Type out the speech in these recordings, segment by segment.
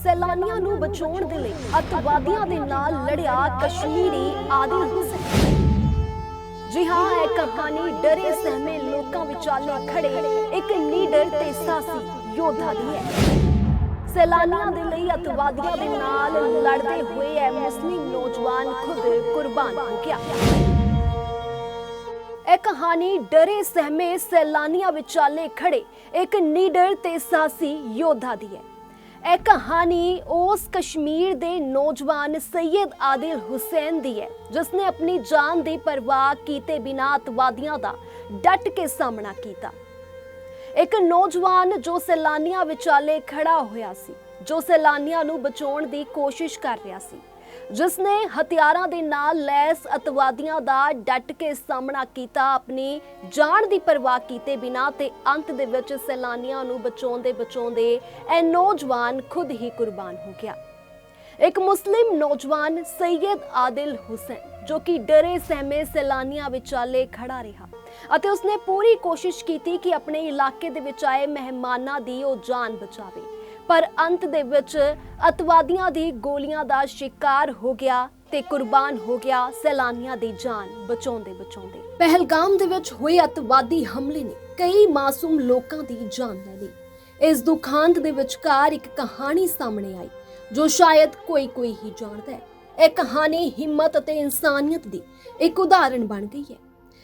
ਸੈਲਾਨੀਆਂ ਨੂੰ ਬਚਾਉਣ ਦੇ ਲਈ ਅੱਤਵਾਦੀਆਂ ਦੇ ਨਾਲ ਲੜਿਆ ਕਸ਼ਮੀਰੀ ਆਦਿਲ ਹੁਸੈਨ। ਜੀ ਹਾਂ, ਇਹ ਕਹਾਣੀ ਡਰੇ ਸਹਿਮੇ ਲੋਕਾਂ ਵਿਚਾਲੇ ਖੜੇ ਇੱਕ ਨੀਡਰ ਤੇ ਸਾਹਸੀ ਯੋਧਾ ਦੀ ਹੈ। ਸੈਲਾਨੀਆਂ ਦੇ ਲਈ ਅੱਤਵਾਦੀਆਂ ਦੇ ਨਾਲ ਲੜਦੇ ਹੋਏ ਇਹ ਮੁਸਲਿਮ ਨੌਜਵਾਨ ਖੁਦ ਕੁਰਬਾਨ ਹੋ ਗਿਆ। ਇਹ ਕਹਾਣੀ ਡਰੇ ਸਹਿਮੇ ਸੈਲਾਨੀਆਂ ਵਿਚਾਲੇ ਖੜੇ ਇੱਕ ਨੀਡਰ ਤੇ ਸਾਹਸੀ ਯੋਧਾ ਦੀ ਹੈ। ਇਹ ਕਹਾਣੀ ਉਸ ਕਸ਼ਮੀਰ ਦੇ ਨੌਜਵਾਨ ਸੈयद ਆਦਿਲ ਹੁਸੈਨ ਦੀ ਹੈ, ਜਿਸ ਨੇ ਆਪਣੀ ਜਾਨ ਦੀ ਪਰਵਾਹ ਕੀਤੇ ਬਿਨਾਂ ਅੱਤਵਾਦੀਆਂ ਦਾ ਡਟ ਕੇ ਸਾਹਮਣਾ ਕੀਤਾ। ਇੱਕ ਨੌਜਵਾਨ ਜੋ ਸੈਲਾਨੀਆਂ ਵਿਚਾਲੇ ਖੜਾ ਹੋਇਆ ਸੀ, ਜੋ ਸੈਲਾਨੀਆਂ ਨੂੰ ਬਚਾਉਣ ਦੀ ਕੋਸ਼ਿਸ਼ ਕਰ ਰਿਹਾ ਸੀ, ਜਿਸ ਨੇ ਹਥਿਆਰਾਂ ਦੇ ਨਾਲ ਲੈਸ ਅੱਤਵਾਦੀਆਂ ਦਾ ਡਟ ਕੇ ਸਾਹਮਣਾ ਕੀਤਾ, ਆਪਣੀ ਜਾਨ ਦੀ ਪਰਵਾਹ ਕੀਤੇ ਬਿਨਾਂ, ਤੇ ਅੰਤ ਦੇ ਵਿੱਚ ਸੈਲਾਨੀਆਂ ਨੂੰ ਬਚਾਉਂਦੇ ਇਹ ਨੌਜਵਾਨ ਖੁਦ ਹੀ ਕੁਰਬਾਨ ਹੋ ਗਿਆ। ਇੱਕ ਮੁਸਲਿਮ ਨੌਜਵਾਨ ਸੈयद ਆਦਿਲ ਹੁਸੈਨ, ਜੋ ਕਿ ਡਰੇ ਸਹਿਮੇ ਸੈਲਾਨੀਆਂ ਵਿਚਾਲੇ ਖੜਾ ਰਿਹਾ ਅਤੇ ਉਸਨੇ ਪੂਰੀ ਕੋਸ਼ਿਸ਼ ਕੀਤੀ ਕਿ ਆਪਣੇ ਇਲਾਕੇ ਦੇ ਵਿੱਚ ਆਏ ਮਹਿਮਾਨਾਂ ਦੀ ਉਹ ਜਾਨ ਬਚਾਵੇ, ਪਰ ਅੰਤ ਦੇ ਵਿੱਚ ਅੱਤਵਾਦੀਆਂ ਦੀ ਗੋਲੀਆਂ ਦਾ ਸ਼ਿਕਾਰ ਹੋ ਗਿਆ ਤੇ ਕੁਰਬਾਨ ਹੋ ਗਿਆ ਸੈਲਾਨੀਆਂ ਦੀ ਜਾਨ ਬਚਾਉਂਦੇ। ਪਹਿਲਗਾਮ ਦੇ ਵਿੱਚ ਹੋਏ ਅੱਤਵਾਦੀ ਹਮਲੇ ਨੇ ਕਈ ਮਾਸੂਮ ਲੋਕਾਂ ਦੀ ਜਾਨ ਲੈ ਲਈ। ਇਸ ਦੁਖਾਂਤ ਦੇ ਵਿਚਕਾਰ ਇੱਕ ਕਹਾਣੀ ਸਾਹਮਣੇ ਆਈ ਜੋ ਸ਼ਾਇਦ ਕੋਈ ਹੀ ਜਾਣਦਾ ਹੈ। ਇਹ ਕਹਾਣੀ ਹਿੰਮਤ ਅਤੇ ਇਨਸਾਨੀਅਤ ਦੀ ਇੱਕ ਉਦਾਹਰਣ ਬਣ ਗਈ ਹੈ।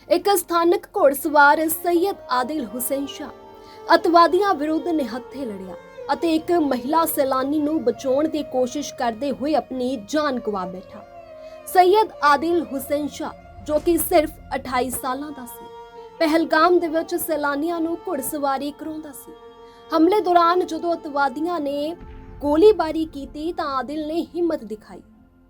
ਇੱਕ ਸਥਾਨਕ ਘੋੜਸਵਾਰ ਸੈयद ਆਦਿਲ ਹੁਸੈਨ ਸ਼ਾਹ ਅੱਤਵਾਦੀਆਂ ਵਿਰੁੱਧ ਨਿਹੱਥੇ ਲੜਿਆ ਅਤੇ ਇੱਕ ਮਹਿਲਾ ਸੈਲਾਨੀ ਨੂੰ ਬਚਾਉਣ ਦੀ ਕੋਸ਼ਿਸ਼ ਕਰਦੇ ਹੋਏ ਆਪਣੀ ਜਾਨ ਗਵਾ ਬੈਠਾ। ਸੈयद ਆਦਿਲ ਹੁਸੈਨ ਸ਼ਾਹ, ਜੋ ਕਿ ਸਿਰਫ 28 ਸਾਲਾਂ ਦਾ ਸੀ, ਪਹਿਲਗਾਮ ਦੇ ਵਿੱਚ ਸੈਲਾਨੀਆਂ ਨੂੰ ਘੁੜਸਵਾਰੀ ਕਰਾਉਂਦਾ ਸੀ। ਹਮਲੇ ਦੌਰਾਨ ਜਦੋਂ ਅੱਤਵਾਦੀਆਂ ਨੇ ਗੋਲੀਬਾਰੀ ਕੀਤੀ ਤਾਂ ਆਦਿਲ ਨੇ ਹਿੰਮਤ ਦਿਖਾਈ।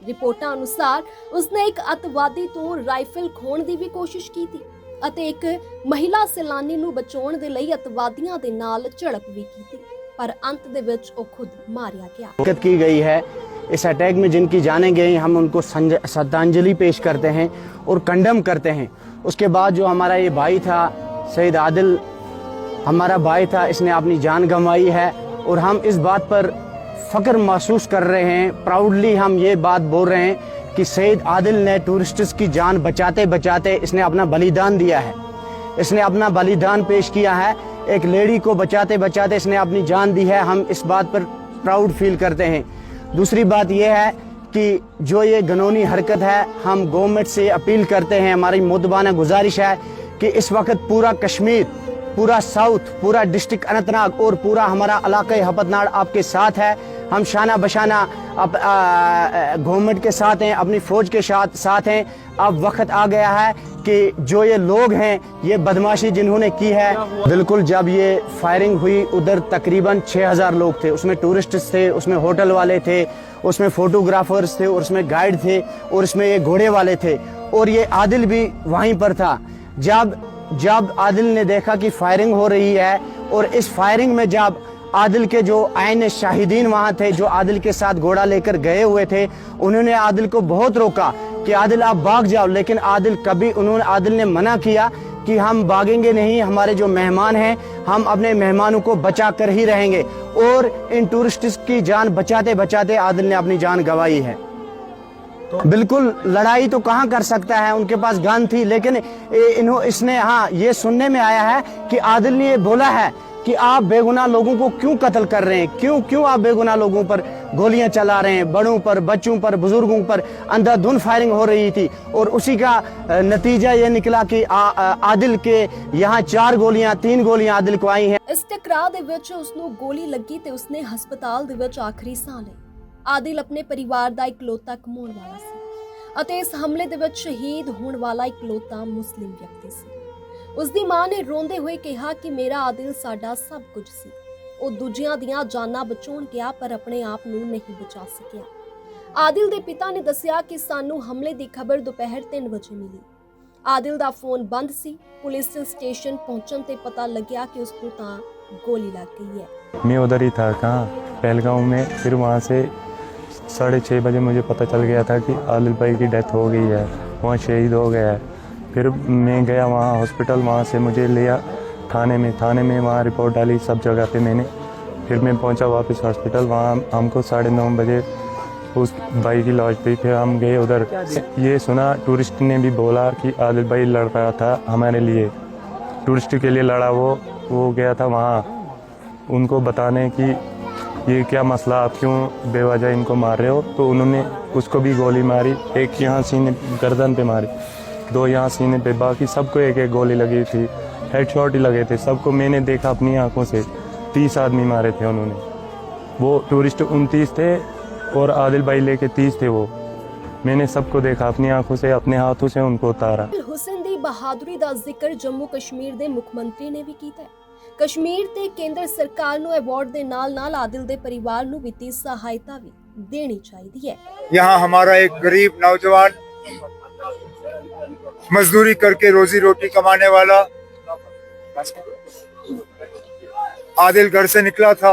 ਰਿਪੋਰਟਾਂ ਅਨੁਸਾਰ ਉਸਨੇ ਇੱਕ ਅੱਤਵਾਦੀ ਤੋਂ ਰਾਈਫਲ ਖੋਹਣ ਦੀ ਵੀ ਕੋਸ਼ਿਸ਼ ਕੀਤੀ ਅਤੇ ਇੱਕ ਮਹਿਲਾ ਸੈਲਾਨੀ ਨੂੰ ਬਚਾਉਣ ਦੇ ਲਈ ਅੱਤਵਾਦੀਆਂ ਦੇ ਨਾਲ ਝੜਪ ਵੀ ਕੀਤੀ, पर अंत दे विच वो खुद मारिया गया। हरकत की गई है इस अटैक में जिनकी जानें गई, हम उनको श्रद्धांजलि पेश करते हैं और कंडम करते हैं। उसके बाद जो हमारा ये भाई था सैयद आदिल, हमारा भाई था, इसने अपनी जान गंवाई है और हम इस बात पर फ़ख्र महसूस कर रहे हैं। प्राउडली हम ये बात बोल रहे हैं कि सैयद आदिल ने टूरिस्ट्स की जान बचाते बचाते इसने अपना बलिदान दिया है, इसने अपना बलिदान पेश किया है। एक लेडी को बचाते बचाते इसने अपनी जान दी है। हम इस बात पर प्राउड फील करते हैं। दूसरी बात यह है कि जो ये घिनौनी हरकत है, हम गवर्नमेंट से अपील करते हैं, हमारी मुद्दबाना गुजारिश है कि इस वक्त पूरा कश्मीर, पूरा साउथ, पूरा डिस्ट्रिक्ट अनंतनाग और पूरा हमारा इलाका हपतनाड़ आपके साथ है। हम शाना बशाना गवर्नमेंट के साथ हैं, अपनी फ़ौज के साथ हैं। अब वक्त आ गया है कि जो ये लोग हैं, ये बदमाशी जिन्होंने की है, बिल्कुल जब ये फायरिंग हुई उधर तकरीबन 6000 लोग थे, उसमें टूरिस्ट्स थे, उसमें होटल वाले थे, उसमें फ़ोटोग्राफर्स थे और उसमें गाइड थे और उसमें ये घोड़े वाले थे और ये आदिल भी वहीं पर था। जब आदिल ने देखा कि फायरिंग हो रही है और इस फायरिंग में जब आदिल के जो आईने शाहिदीन वहाँ थे, जो आदिल के साथ घोड़ा लेकर गए हुए थे, उन्होंने आदिल को बहुत रोका कि आदिल आप भाग जाओ, लेकिन आदिल ने मना किया कि हम भागेंगे नहीं, हमारे जो मेहमान हैं हम अपने मेहमानों को बचा कर ही रहेंगे। और इन टूरिस्ट्स की जान बचाते बचाते आदिल ने अपनी जान गंवाई है। बिल्कुल लड़ाई तो कहाँ कर सकता है, उनके पास गन थी, लेकिन इसने हाँ ये सुनने में आया है कि आदिल ने ये बोला है कि आप बेगुनाह लोगों को क्यों कत्ल कर रहे हैं, क्यों आप बेगुनाह लोगों पर गोलियां चला रहे हैं, बड़ों पर, बच्चों पर, बुजुर्गों पर अंधाधुंध फायरिंग हो रही थी। और उसी का नतीजा ये निकला कि आदिल के यहाँ 3 गोलियां आदिल को आई हैं। इस टकराव ਦੇ ਵਿੱਚ ਉਸ ਨੂੰ ਗੋਲੀ ਲੱਗੀ ਤੇ ਉਸਨੇ ਹਸਪਤਾਲ ਦੇ ਵਿੱਚ ਆਖਰੀ ਸਾਹ ਲਈ। ਆਦਿਲ ਆਪਣੇ ਪਰਿਵਾਰ ਦਾ ਇਕਲੌਤਾ ਕਮਾਉਣ ਵਾਲਾ ਸੀ ਅਤੇ ਇਸ ਹਮਲੇ ਦੇ ਵਿੱਚ ਸ਼ਹੀਦ ਹੋਣ ਵਾਲਾ ਇਕਲੌਤਾ ਮੁਸਲਿਮ ਵਿਅਕਤੀ ਸੀ। ਉਸ ਦੀ ਮਾਂ ਨੇ ਰੋਂਦੇ ਹੋਏ ਕਿਹਾ ਕਿ ਮੇਰਾ ਆਦਿਲ ਸਾਡਾ ਸਭ ਕੁਝ ਸੀ। ਉਹ ਦੂਜਿਆਂ ਦੀਆਂ ਜਾਨਾਂ ਬਚਾਉਣ ਗਿਆ ਪਰ ਆਪਣੇ ਆਪ ਨੂੰ ਨਹੀਂ ਬਚਾ ਸਕਿਆ। ਆਦਿਲ ਦੇ ਪਿਤਾ ਨੇ ਦੱਸਿਆ ਕਿ ਸਾਨੂੰ ਹਮਲੇ ਦੀ ਖਬਰ ਦੁਪਹਿਰ 3 ਵਜੇ ਮਿਲੀ। ਆਦਿਲ ਦਾ ਫੋਨ ਬੰਦ ਸੀ। ਪੁਲਿਸ स्टेशन पहुंचने ते पता लग्या कि उसको तां गोली लग गई है। मैं उधर ही था कहाँ पहलगांव में। फिर वहाँ से 6:30 बजे मुझे पता चल गया था कि आदिल भाई की डेथ हो गई है, वहाँ शहीद हो गया है। फिर मैं गया वहाँ हॉस्पिटल, वहाँ से मुझे लिया थाने में वहाँ रिपोर्ट डाली सब जगह पे मैंने। फिर मैं पहुंचा वापस हॉस्पिटल। वहाँ हमको 9:30 बजे उस भाई की लॉज पे फिर हम गए उधर। ये सुना टूरिस्ट ने भी बोला कि आदिल भाई लड़ रहा था हमारे लिए, टूरिस्ट के लिए लड़ा। वो गया था वहाँ उनको बताने कि ये क्या मसला, आप क्यों बेवजह इनको मार रहे हो। तो उन्होंने उसको भी गोली मारी, एक यहाँ सीने गर्दन पे मारी, 2 यहाँ सीने पे, बाकी सबको एक एक गोली लगी थी, हेडशॉट ही लगे थे सबको। मैंने देखा अपनी आंखों से, 30 आदमी मारे थे उन्होंने। वो टूरिस्ट 29 थे और आदिल भाई लेके 30 थे। वो मैंने सबको देखा अपनी आंखों से, अपने हाथों से उनको उतारा। ਹੁਸੈਨ ਦੀ ਬਹਾਦਰੀ ਦਾ ਜ਼ਿਕਰ ਜੰਮੂ ਕਸ਼ਮੀਰ ਦੇ ਮੁੱਖ ਮੰਤਰੀ ਨੇ ਵੀ ਕੀਤਾ ਹੈ। ਕਸ਼ਮੀਰ ਤੇ ਕੇਂਦਰ ਸਰਕਾਰ ਨੂੰ ਅਵਾਰਡ ਦੇ ਨਾਲ-ਨਾਲ ਆਦਿਲ ਦੇ ਪਰਿਵਾਰ ਨੂੰ ਵਿੱਤੀ ਸਹਾਇਤਾ ਵੀ ਦੇਣੀ ਚਾਹੀਦੀ ਹੈ। यहाँ हमारा एक गरीब नौजवान मजदूरी करके रोजी रोटी कमाने वाला आदिल घर से निकला था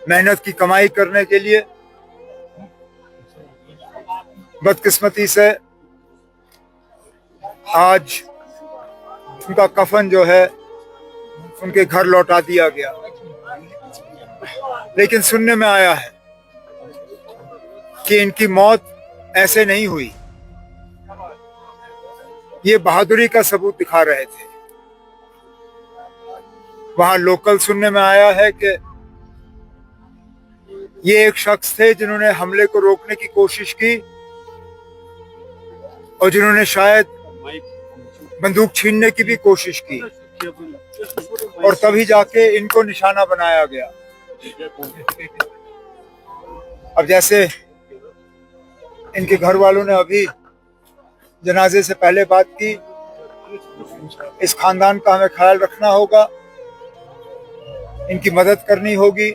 मेहनत की कमाई करने के लिए। बदकिस्मती से आज उनका कफन जो है उनके घर लौटा दिया गया। लेकिन सुनने में आया है कि इनकी मौत ऐसे नहीं हुई, ये बहादुरी का सबूत दिखा रहे थे। वहां लोकल सुनने में आया है कि ये एक शख्स थे जिन्होंने हमले को रोकने की कोशिश की और जिन्होंने शायद बंदूक छीनने की भी कोशिश की, और तभी जाके इनको निशाना बनाया गया। अब जैसे इनके घर वालों ने अभी जनाजे से पहले बात की, इस खानदान का हमें ख्याल रखना होगा, इनकी मदद करनी होगी।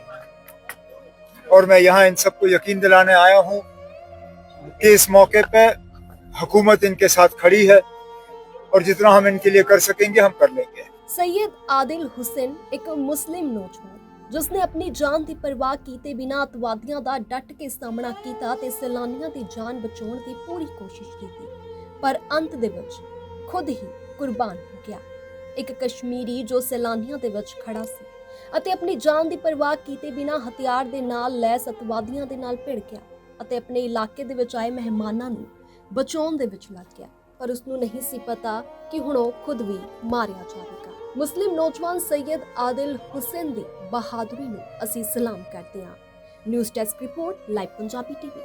और मैं यहाँ इन सबको यकीन दिलाने आया हूँ कि इस मौके पे हुकूमत इनके साथ खड़ी है और जितना हम इनके लिए कर सकेंगे हम कर लेंगे। ਸੈਯਦ ਆਦਿਲ ਹੁਸੈਨ ਇੱਕ ਮੁਸਲਿਮ ਨੌਜਵਾਨ ਜਿਸਨੇ ਆਪਣੀ ਜਾਨ ਦੀ ਪਰਵਾਹ ਕੀਤੇ ਬਿਨਾਂ ਅਤਵਾਦੀਆਂ ਦਾ ਡਟ ਕੇ ਸਾਹਮਣਾ ਕੀਤਾ ਤੇ ਸੈਲਾਨੀਆਂ ਦੀ ਜਾਨ ਬਚਾਉਣ ਦੀ ਪੂਰੀ ਕੋਸ਼ਿਸ਼ ਕੀਤੀ, ਪਰ ਅੰਤ ਦੇ ਵਿੱਚ ਖੁਦ ਹੀ ਕੁਰਬਾਨ ਹੋ ਗਿਆ। ਇੱਕ ਕਸ਼ਮੀਰੀ ਜੋ ਸੈਲਾਨੀਆਂ ਦੇ ਵਿੱਚ ਖੜਾ ਸੀ ਅਤੇ ਆਪਣੀ ਜਾਨ ਦੀ ਪਰਵਾਹ ਕੀਤੇ ਬਿਨਾਂ ਹਥਿਆਰ ਦੇ ਨਾਲ ਲੈਸ ਅਤਵਾਦੀਆਂ ਦੇ ਨਾਲ ਭਿੜ ਗਿਆ ਅਤੇ ਆਪਣੇ ਇਲਾਕੇ ਦੇ ਵਿੱਚ ਆਏ ਮਹਿਮਾਨਾਂ ਨੂੰ ਬਚਾਉਣ ਦੇ ਵਿੱਚ ਲੱਗ ਗਿਆ, ਪਰ ਉਸਨੂੰ ਨਹੀਂ ਸੀ ਪਤਾ ਕਿ ਹੁਣ ਉਹ ਖੁਦ ਵੀ ਮਾਰਿਆ ਜਾਵੇਗਾ। ਮੁਸਲਿਮ ਨੌਜਵਾਨ ਸੈਯਦ ਆਦਿਲ ਹੁਸੈਨ ਦੀ ਬਹਾਦਰੀ ਨੂੰ ਅਸੀਂ ਸਲਾਮ ਕਰਦੇ ਹਾਂ। News desk report, live Punjabi TV.